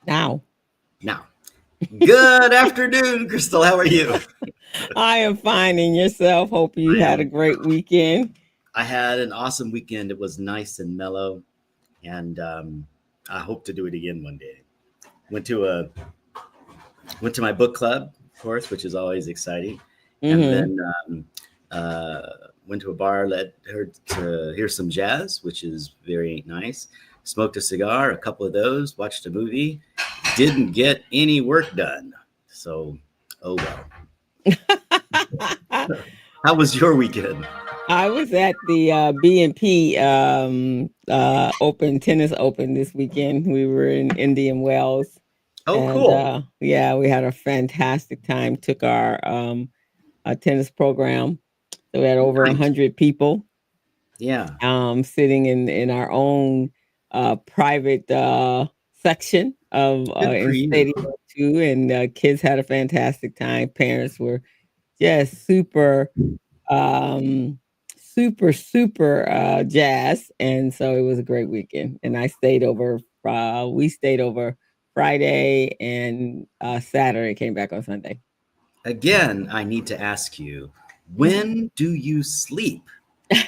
Now, Now, good afternoon, Crystal. How are you? I am finding yourself. Hope you I had a am. great weekend. I had an awesome weekend. It was nice and mellow, and I hope to do it again one day. Went to a went to my book club, of course, which is always exciting, and Mm-hmm. then uh, went to a bar. Let her to hear some jazz, which is very nice. Smoked a cigar, a couple of those. Watched a movie. Didn't get any work done, so oh well. How was your weekend? I was at the B&P Open Tennis Open this weekend. We were in Indian Wells, Oh, and cool. yeah, we had a fantastic time. Took our tennis program. So we had over a Nice. hundred people Yeah. sitting in our own private section of Good for in you. Stadium 2, and kids had a fantastic time. Parents were just um, super jazz, and so it was a great weekend. And I stayed over. We stayed over Friday and Saturday. Came back on Sunday. Again, I need to ask you, when do you sleep?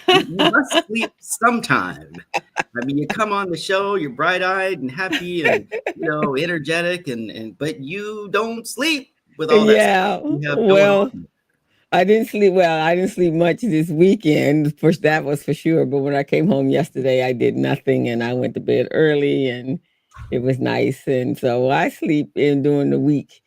You must sleep sometime. I mean, you come on the show, you're bright-eyed and happy and energetic, and but you don't sleep with all that stuff Yeah, you have going well, on. I didn't sleep well. I didn't sleep much this weekend. For that was for sure. But when I came home yesterday, I did nothing, and I went to bed early, and it was nice. And so I sleep in during the week.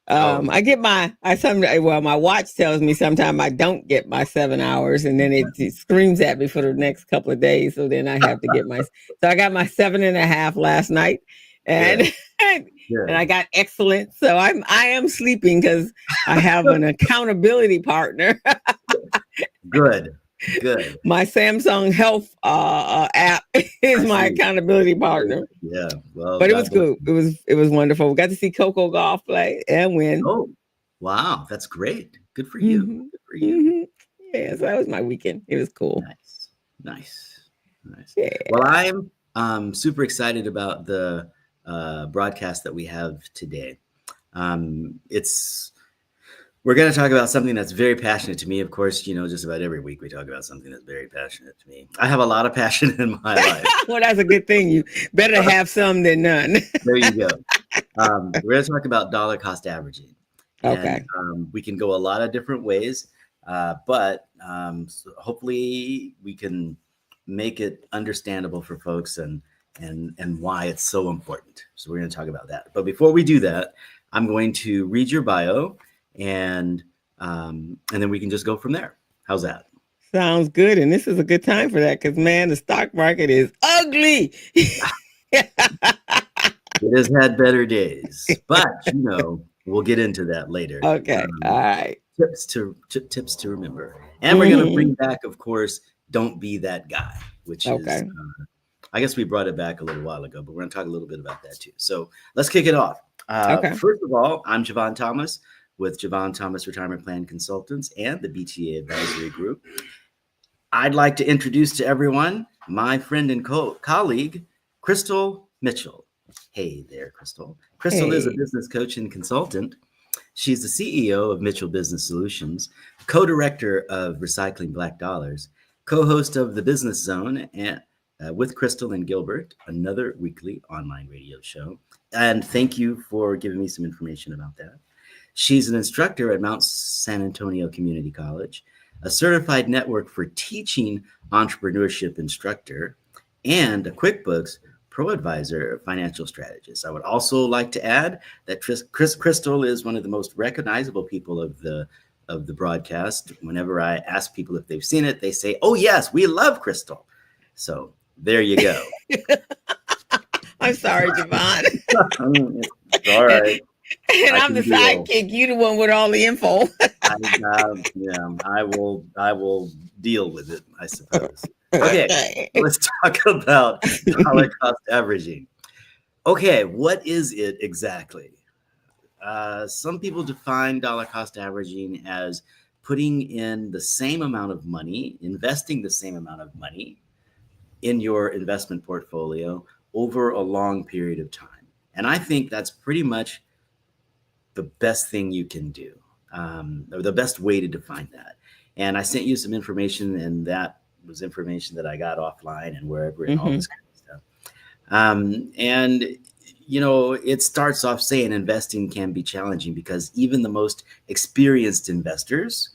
Oh, I get my I some well, my watch tells me sometimes I don't get my 7 hours, and then it screams at me for the next couple of days. So then I have to get my so I got my 7.5 last night, and good, and I good, got excellent. So I am sleeping because I have an accountability partner. good, good. My Samsung Health app is I my see. accountability partner. Yeah. Well, But it was God bless good. you. It was wonderful. We got to see Coco Golf play and win. Oh, wow, that's great. Good for you. Hmm. Good for you. Hmm. Yeah, so that was my weekend. It was cool. Nice, nice, nice. Well, Yeah. I'm super excited about the broadcast that we have today. It's We're going to talk about something that's very passionate to me. Of course, just about every week we talk about something that's very passionate to me. I have a lot of passion in my life. Well, that's a good thing. You better have some than none. There you go. We're going to talk about dollar cost averaging, and Okay. we can go a lot of different ways, but so hopefully we can make it understandable for folks and why it's so important. So we're going to talk about that. But before we do that, I'm going to read your bio, and then we can just go from there. How's that? Sounds good. And this is a good time for that because, man, the stock market is ugly. It has had better days, but we'll get into that later. Okay. All right. Tips to remember, and we're going to Hmm. bring back, of course, don't be that guy, which is Okay. I guess we brought it back a little while ago, but we're going to talk a little bit about that too. So let's kick it off. Okay. First of all, I'm Javon Thomas with Javon Thomas Retirement Plan Consultants and the BTA Advisory Group. I'd like to introduce to everyone my friend and colleague, Crystal Mitchell. Hey there, Crystal. Crystal is a Hey. business coach and consultant. She's the CEO of Mitchell Business Solutions, co-director of Recycling Black Dollars, co-host of The Business Zone and with Crystal and Gilbert, another weekly online radio show. And thank you for giving me some information about that. She's an instructor at Mount San Antonio Community College, a certified network for teaching entrepreneurship instructor, and a QuickBooks Pro Advisor financial strategist. I would also like to add that Chris Crystal is one of the most recognizable people of the broadcast. Whenever I ask people if they've seen it, they say, "Oh yes, we love Crystal." So there you go. I'm sorry, Javon. It's all and, right. and I I'm the can deal. sidekick. You the one with all the info. Yeah, I will deal with it, I suppose. Okay, Okay. let's talk about dollar cost averaging. Okay, what is it exactly? Some people define dollar cost averaging as putting in the same amount of money, investing the same amount of money in your investment portfolio over a long period of time. And I think that's pretty much the best thing you can do, or the best way to define that. And I sent you some information, and that was information that I got offline and wherever, and all Mm-hmm. this kind of stuff. And it starts off saying investing can be challenging because even the most experienced investors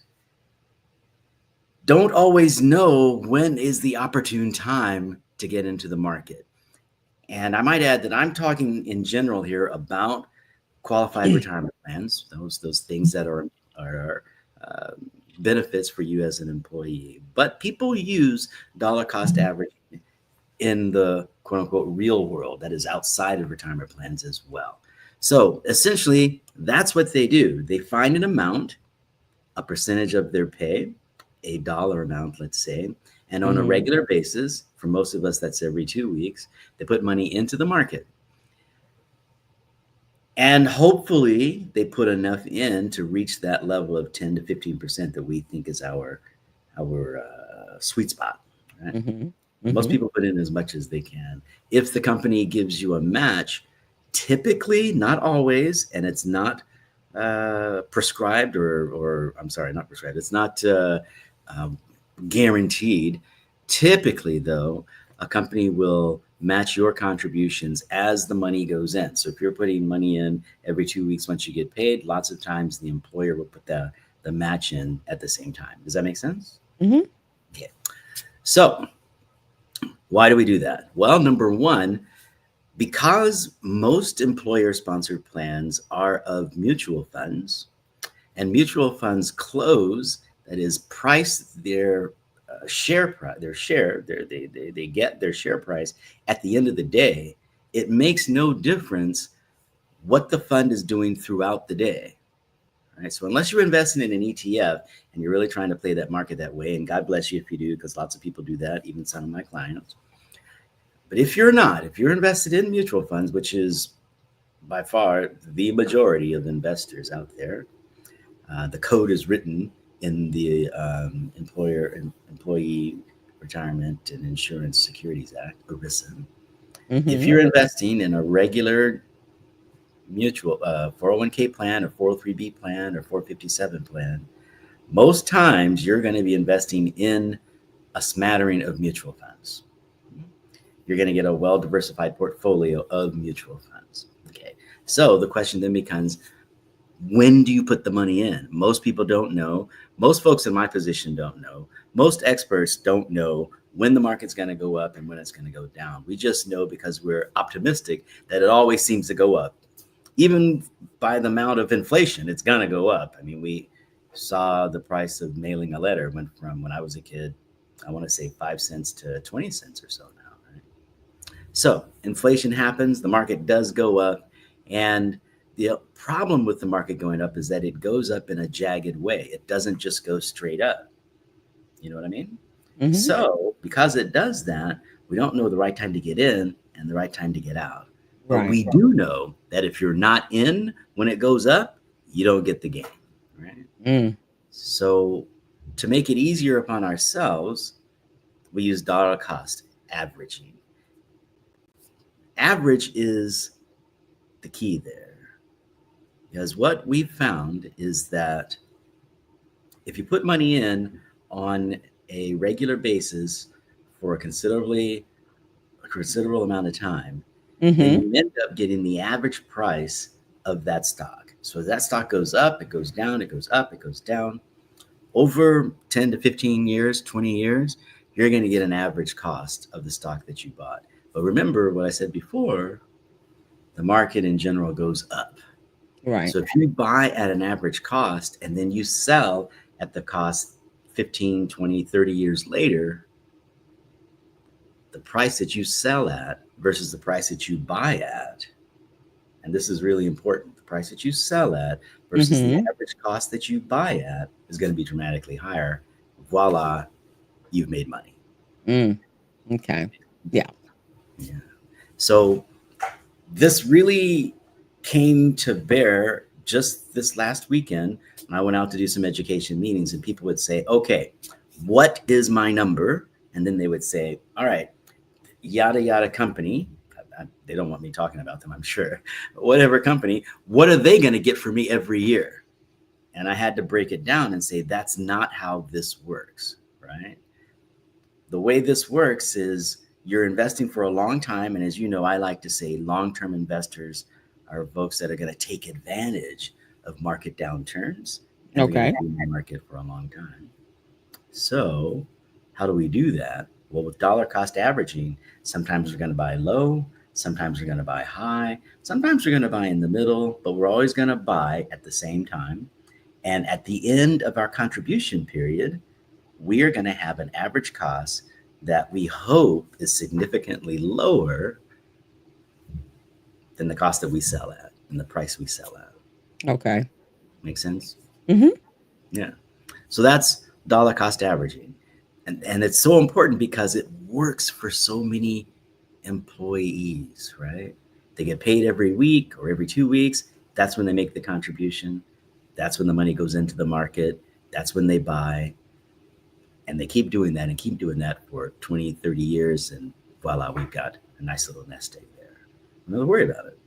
don't always know when is the opportune time to get into the market. And I might add that I'm talking in general here about qualified retirement plans, those things that are uh, benefits for you as an employee. But people use dollar cost averaging in the quote unquote real world that is outside of retirement plans as well. So essentially, that's what they do. They find an amount, a percentage of their pay, a dollar amount, let's say, and on a Mm-hmm. regular basis, for most of us, that's every 2 weeks, they put money into the market. And hopefully they put enough in to reach that level of 10 to 15% that we think is our sweet spot. Right? Mm-hmm. Most Mm-hmm. people put in as much as they can. If the company gives you a match, typically, not always, and it's not prescribed, or I'm sorry, not prescribed. It's not um, guaranteed. Typically, though, a company will match your contributions as the money goes in. So if you're putting money in every 2 weeks once you get paid, lots of times the employer will put the match in at the same time. Does that make sense? Mm-hmm. Okay. So why do we do that? Well, number one, because most employer sponsored plans are of mutual funds, and mutual funds close, that is, price their share price, they get their share price at the end of the day. It makes no difference what the fund is doing throughout the day. Right? So unless you're investing in an ETF and you're really trying to play that market that way, and God bless you if you do, because lots of people do that, even some of my clients. But if you're not, if you're invested in mutual funds, which is by far the majority of investors out there, the code is written in the Employee Retirement and Insurance Securities Act, ERISA. If Mm-hmm. you're investing in a regular mutual 401k plan or 403b plan or 457 plan, most times you're going to be investing in a smattering of mutual funds. You're going to get a well diversified portfolio of mutual funds. Okay. So the question then becomes, when do you put the money in? Most people don't know. Most folks in my position don't know. Most experts don't know when the market's going to go up and when it's going to go down. We just know because we're optimistic that it always seems to go up. Even by the amount of inflation, it's going to go up. I mean, we saw the price of mailing a letter went from, when I was a kid, I want to say 5 cents to 20 cents or so now. Right? So inflation happens, the market does go up, and the problem with the market going up is that it goes up in a jagged way. It doesn't just go straight up. You know what I mean? Mm-hmm. So, because it does that, we don't know the right time to get in and the right time to get out. But Right. we do know that if you're not in when it goes up, you don't get the gain. Right? Mm. So, to make it easier upon ourselves, we use dollar cost averaging. Average is the key there. Because what we've found is that if you put money in on a regular basis for a considerable amount of time, then Mm-hmm. you end up getting the average price of that stock. So as that stock goes up, it goes down, it goes up, it goes down. Over 10 to 15 years, 20 years, you're going to get an average cost of the stock that you bought. But remember what I said before, the market in general goes up. Right. So if you buy at an average cost and then you sell at the cost 15, 20, 30 years later, the price that you sell at versus the price that you buy at, and this is really important, the price that you sell at versus the Mm-hmm. average cost that you buy at is going to be dramatically higher. Voila, you've made money. Mm. Okay. Yeah. Yeah. So this really came to bear just this last weekend when I went out to do some education meetings, and people would say, okay, what is my number? And then they would say, all right, yada yada company, they don't want me talking about them, I'm sure, whatever company, what are they going to get for me every year? And I had to break it down and say, that's not how this works, right? The way this works is you're investing for a long time. And as you know, I like to say long-term investors are folks that are going to take advantage of market downturns, and they're going Okay. to be in the market for a long time. So, how do we do that? Well, with dollar cost averaging, sometimes we're going to buy low, sometimes we're going to buy high, sometimes we're going to buy in the middle, but we're always going to buy at the same time. And at the end of our contribution period, we are going to have an average cost that we hope is significantly lower than the cost that we sell at and the price we sell at. Okay. Make sense? Mm-hmm. Yeah. So that's dollar cost averaging. And it's so important because it works for so many employees, right? They get paid every week or every 2 weeks. That's when they make the contribution. That's when the money goes into the market. That's when they buy. And they keep doing that and keep doing that for 20, 30 years. And voila, we've got a nice little nest egg there. Don't worry about it.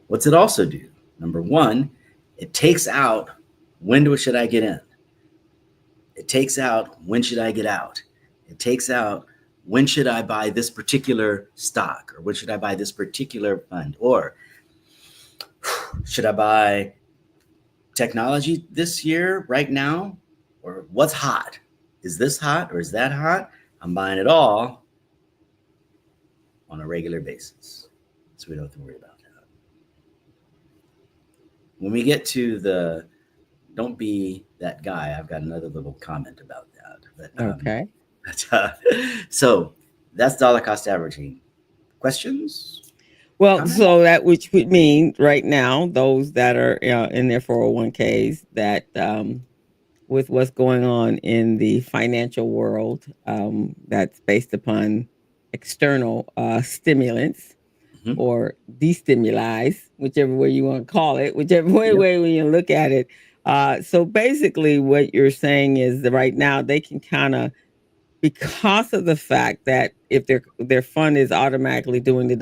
What's it also do? Number one, it takes out when should I get in? It takes out when should I get out? It takes out when should I buy this particular stock, or when should I buy this particular fund, or should I buy technology this year right now, or what's hot? Is this hot or is that hot? I'm buying it all on a regular basis, so we don't have to worry about that. When we get to the don't be that guy, I've got another little comment about that. Okay. So that's dollar cost averaging. Questions? Well, Comments? so that which would mean right now, those that are in their 401ks, that with what's going on in the financial world, that's based upon external stimulants Mhm. or destimuli, whichever way you want to call it, whichever way, Yep. way you look at it. So basically, what you're saying is that right now they can kind of, because of the fact that if their fund is automatically doing the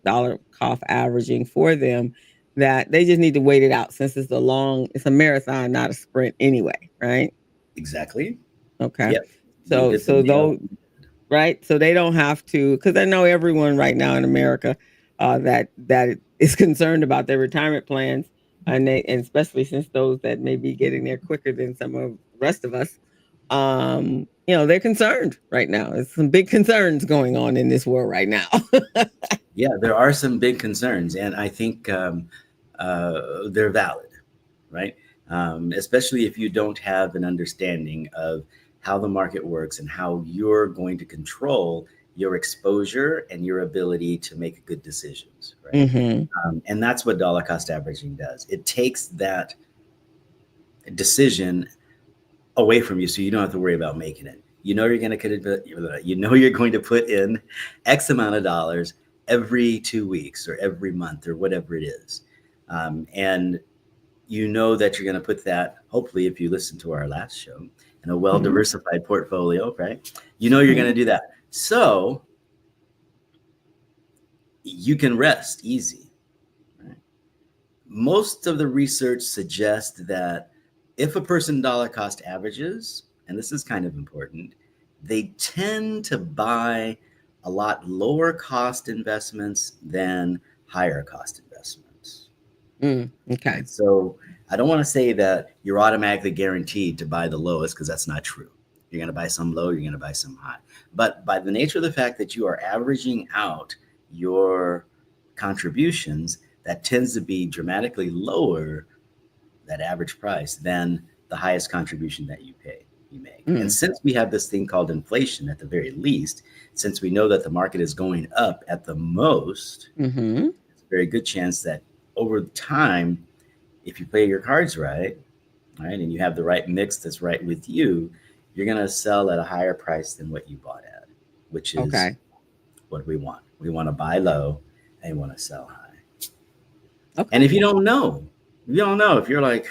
dollar cost averaging for them, that they just need to wait it out since it's a marathon, not a sprint anyway, right? Exactly. Okay. Yep. You So hit the so nail. those right? So they don't have to, because I know everyone right now in America that is concerned about their retirement plans, and especially since those that may be getting there quicker than some of the rest of us, they're concerned right now. There's some big concerns going on in this world right now. Yeah, there are some big concerns, and I think they're valid, right? Especially if you don't have an understanding of how the market works and how you're going to control your exposure and your ability to make good decisions, right? Hmm. And that's what dollar cost averaging does. It takes that decision away from you, so you don't have to worry about making it. You're going to put in X amount of dollars every 2 weeks or every month or whatever it is, and you know that you're going to put that. Hopefully, if you listen to our last show, in a well Hmm. diversified portfolio, right? You know you're going to do that, so you can rest easy. Right? Most of the research suggests that if a person dollar cost averages, and this is kind of important, they tend to buy a lot lower cost investments than higher cost investments. Okay. Right? So I don't want to say that you're automatically guaranteed to buy the lowest, because that's not true. You're going to buy some low, you're going to buy some high. But by the nature of the fact that you are averaging out your contributions, that tends to be dramatically lower, that average price, than the highest contribution that you make. And Mm. since we have this thing called inflation at the very least, since we know that the market is going up at the most, Hmm. it's a very good chance that over time, if you play your cards right, and you have the right mix that's right with you, you're going to sell at a higher price than what you bought at, which is Okay. what we want. We want to buy low and we want to sell high. And Okay. if you don't know, if you're like,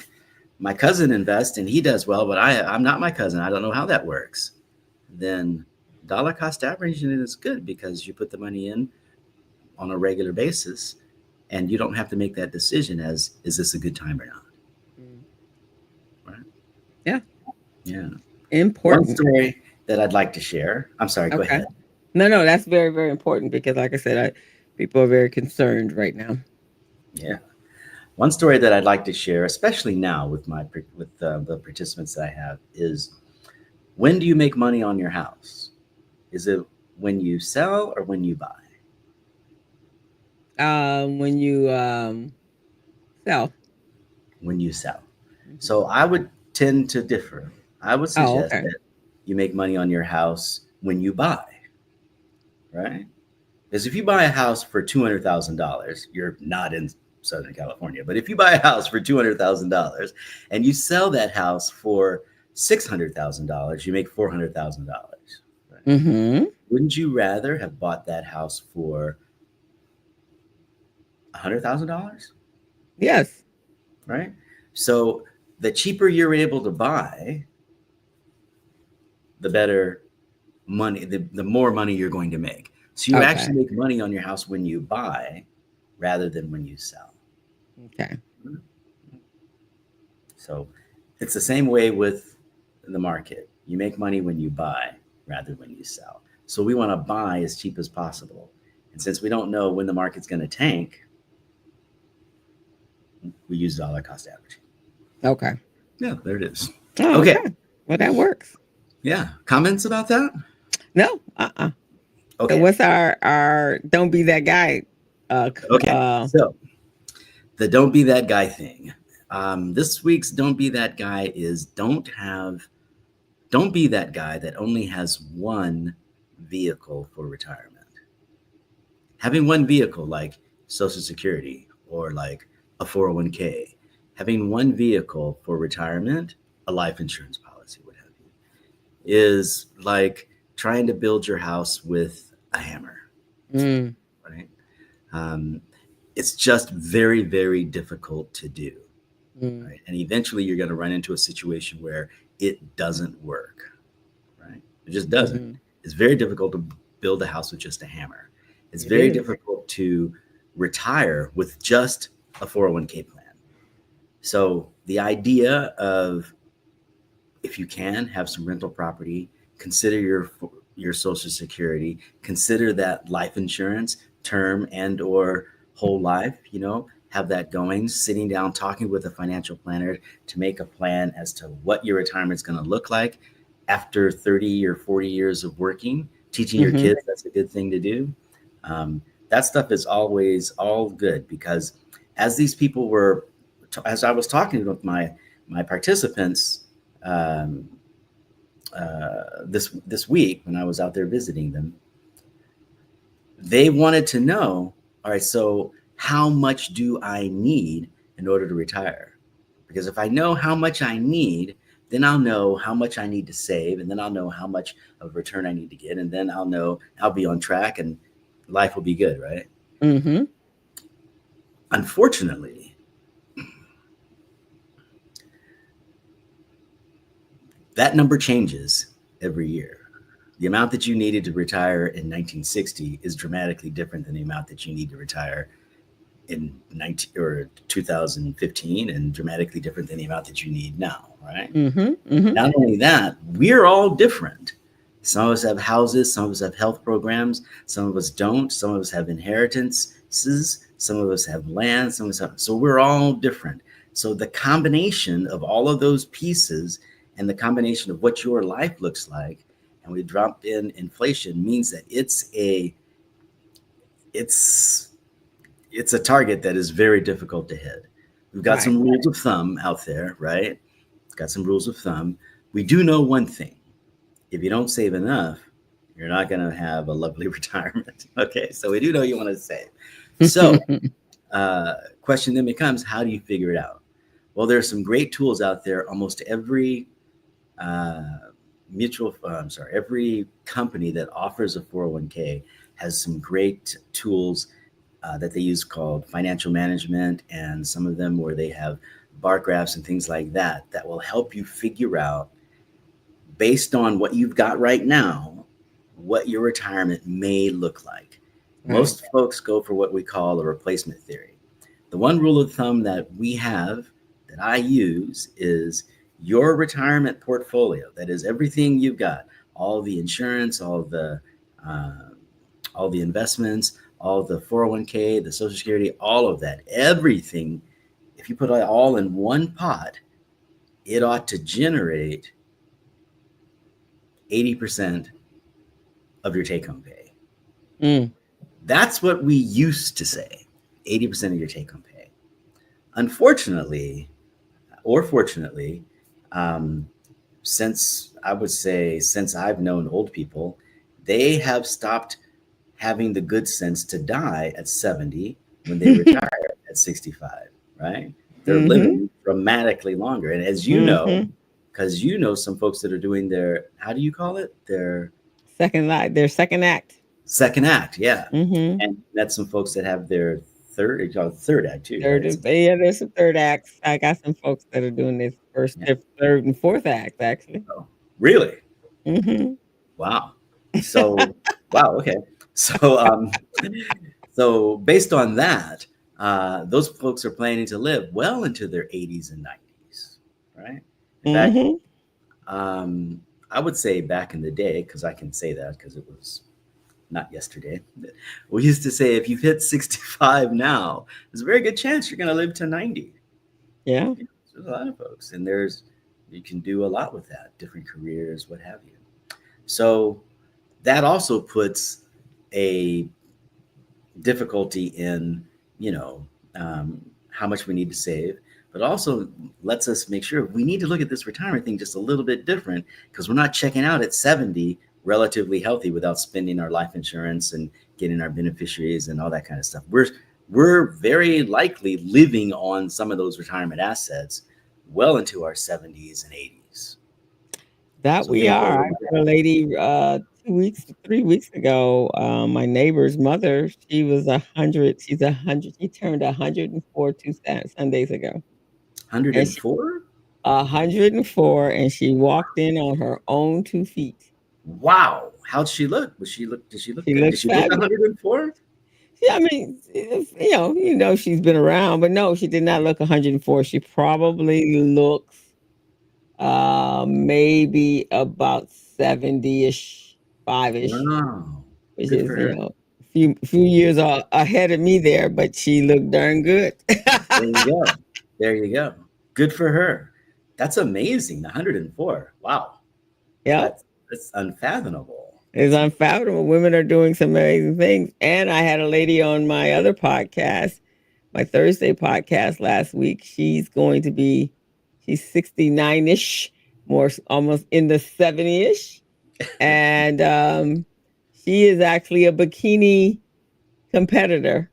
my cousin invests and he does well, but I'm not my cousin, I don't know how that works, then dollar cost averaging is good, because you put the money in on a regular basis, and you don't have to make that decision as, is this a good time or not? Mm. Right? Yeah. Yeah. One Important. story that I'd like to share. I'm sorry, go Okay. ahead. No, no, that's very, very important because, like I said, people are very concerned right now. Yeah. One story that I'd like to share, especially now with the participants that I have, is when do you make money on your house? Is it when you sell or when you buy? When you sell. When you sell. Hmm. So I would tend to differ. I would Oh, suggest okay. that you make money on your house when you buy, right? Because if you buy a house for $200,000, you're not in Southern California, but if you buy a house for $200,000 and you sell that house for $600,000, you make $400,000. Right? Hmm. Wouldn't you rather have bought that house for $100,000? Yes. Right? So the cheaper you're able to buy, the better money, the more money you're going to make. So you actually Okay. make money on your house when you buy rather than when you sell. Okay. So it's the same way with the market. You make money when you buy rather when you sell. So we want to buy as cheap as possible. And since we don't know when the market's going to tank, we use dollar cost averaging. Okay. Yeah, there it is. Oh, Okay. okay. Well, that works. Yeah. Comments about that? No. Uh-uh. So Okay. what's our don't be that guy? Okay. So the don't be that guy thing. This week's don't be that guy is don't be that guy that only has one vehicle for retirement. Having one vehicle like Social Security or like a 401k, having one vehicle for retirement, a life insurance policy, what have you, is like trying to build your house with a hammer, Mm, right? Um, it's just very, very difficult to do, mm, right? And eventually you're going to run into a situation where it doesn't work, right? It just doesn't. hmm. It's very difficult to build a house with just a hammer. It's It very is. difficult to retire with just a 401k plan. So the idea of, if you can have some rental property, consider your social security, consider that life insurance, term and or whole life, have that going, sitting down, talking with a financial planner to make a plan as to what your retirement is going to look like after 30 or 40 years of working, teaching your Hmm. kids that's a good thing to do. Um, that stuff is always all good because as these people were, as I was talking with my participants um, this week when I was out there visiting them, they wanted to know, all right, so how much do I need in order to retire? Because if I know how much I need, then I'll know how much I need to save, and then I'll know how much of return I need to get, and then I'll know I'll be on track and life will be good, right? Hmm. Unfortunately, that number changes every year. The amount that you needed to retire in 1960 is dramatically different than the amount that you need to retire in 19 or 2015 and dramatically different than the amount that you need now, right? Hmm. Hmm. Not only that, we're all different. Some of us have houses, some of us have health programs, some of us don't, some of us have inheritances, some of us have land, some of us have, so we're all different. So the combination of all of those pieces and the combination of what your life looks like, and we dropped in inflation, means that it's it's a target that is very difficult to hit. We've got Right. some rules of thumb out there, right? Got some rules of thumb. We do know one thing: if you don't save enough, you're not going to have a lovely retirement. Okay, so we do know you want to save. So, question then becomes, how do you figure it out? Well, there's some great tools out there. Almost every uh, every company that offers a 401k has some great tools that they use called financial management, and some of them where they have bar graphs and things like that that will help you figure out, based on what you've got right now, what your retirement may look like. Right. Most folks go for what we call a replacement theory. The one rule of thumb that we have that I use is your retirement portfolio. That is everything you've got, all the insurance, uh, all the investments, all the 401k, the Social Security, all of that, everything. If you put it all in one pot, it ought to generate 80% of your take home pay. Mm. That's what we used to say, 80% of your take home pay. Unfortunately, or fortunately, um, since I've known old people, they have stopped having the good sense to die at 70 when they retire at 65, right? They're Mm-hmm. living dramatically longer. And as you know, Mm-hmm. because you know some folks that are doing their, how do you call it? Their Second life, their second act. second act, yeah. Mm-hmm. And that's some folks that have their third act too, right? Yeah, there's some third acts. I got some folks that are doing this first, Yeah. their third and fourth act, actually. Oh, really? Mm-hmm. Wow. So, wow. Okay. So, so based on that, those folks are planning to live well into their 80s and 90s, right? In fact, Mm-hmm. I would say back in the day, because I can say that because it was not yesterday. We used to say if you've hit 65 now, there's a very good chance you're going to live to 90. Yeah. You know, there's a lot of folks, and you can do a lot with that, different careers, what have you. So that also puts a difficulty in, you know, how much we need to save, but also lets us make sure we need to look at this retirement thing just a little bit different because we're not checking out at 70 relatively healthy without spending our life insurance and getting our beneficiaries and all that kind of stuff. We're very likely living on some of those retirement assets well into our 70s and 80s. That So we think about are. I what you had a lady 2 weeks, 3 weeks ago. My neighbor's mother, she was 100. She's 100. She turned 104 Sundays ago, and she 104? 104, and she walked in on her own 2 feet. Wow. How'd she look? Did she look She good? Did looks she look fabulous. 104? Yeah, I mean, she's been around, but no, she did not look 104. She probably looks maybe about 70-ish, 5-ish, Wow. which Good is, for her. a few years ahead of me there, but she looked darn good. There you go. There you go. Good for her. That's amazing. 104. Wow. Yep. That's unfathomable. It's unfathomable. Women are doing some amazing things. And I had a lady on my other podcast, my Thursday podcast last week. She's 69-ish, more almost in the 70-ish. And she is actually a bikini competitor,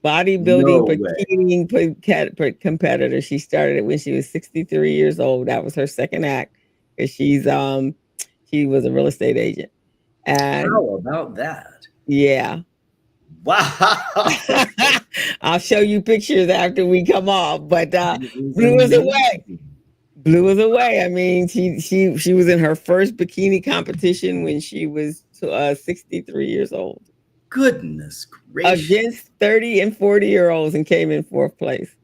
bodybuilding No way. bikini competitor. She started it when she was 63 years old. That was her second act because she was a real estate agent. And How about that? yeah. Wow. I'll show you pictures after we come off, but That is blew us away. amazing. Blew us away. I mean, she was in her first bikini competition when she was 63 years old Goodness gracious. against 30 and 40-year-olds and came in fourth place.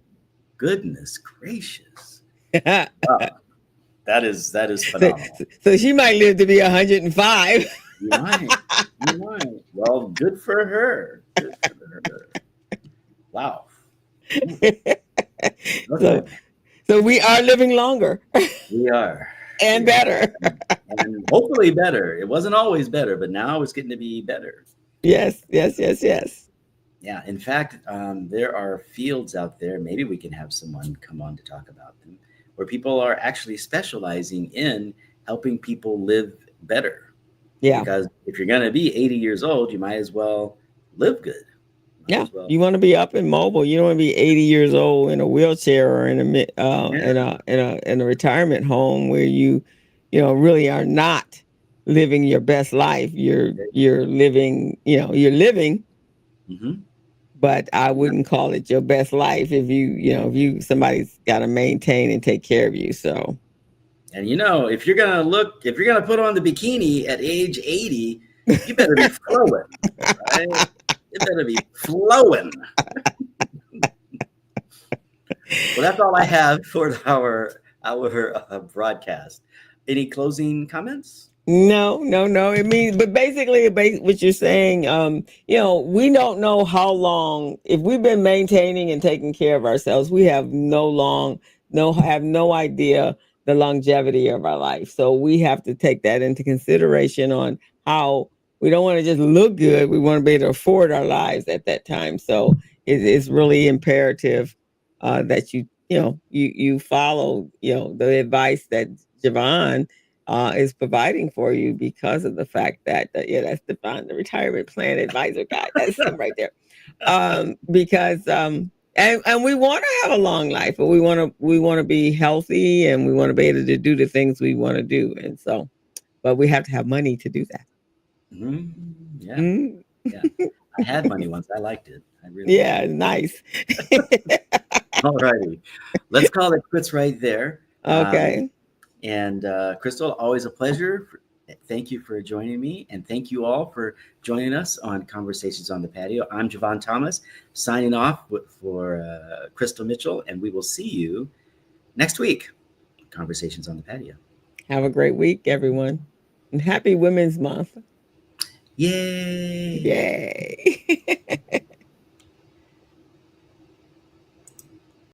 Goodness gracious. so, Wow. That is phenomenal. so she might live to be 105. You might. You might. Well, good for her. Good for her. Wow. so, Okay. so we are living longer We are. and We are. better. And hopefully better. It wasn't always better, but now it's getting to be better. Yes, yes, yes, yes. Yeah. In fact, there are fields out there. Maybe we can have someone come on to talk about them, where people are actually specializing in helping people live better. Yeah. Because if you're going to be 80 years old, you might as well live good. Might Yeah, as well. you want to be up and mobile. You don't want to be 80 years old in a wheelchair or Yeah. in a retirement home where really are not living your best life. You're living, you're living, Hmm. but I wouldn't call it your best life if somebody's got to maintain and take care of you. So, And if you're gonna put on the bikini at age 80, you better be flowing, right? It better be flowing. Well, that's all I have for our broadcast. Any closing comments? No, no, no. It means, but basically, what you're saying, we don't know how long. If we've been maintaining and taking care of ourselves, we have have no idea the longevity of our life. So we have to take that into consideration on how we don't want to just look good. We want to be able to afford our lives at that time. So it's really imperative that you follow the advice that Javon is providing for you because of the fact that yeah, that's Devon, the retirement plan advisor guy. That's him right there. Because and we want to have a long life, but we want to be healthy and we want to be able to do the things we want to do, and so, but we have to have money to do that. Yeah, Mm. yeah. I had money once. I liked it. I really Yeah, did. nice. All righty. Let's call it quits right there. Okay. And Crystal, always a pleasure. Thank you for joining me. And thank you all for joining us on Conversations on the Patio. I'm Javon Thomas, signing off for Crystal Mitchell, and we will see you next week. Conversations on the Patio. Have a great week, everyone, and happy Women's Month. Yay! Yay.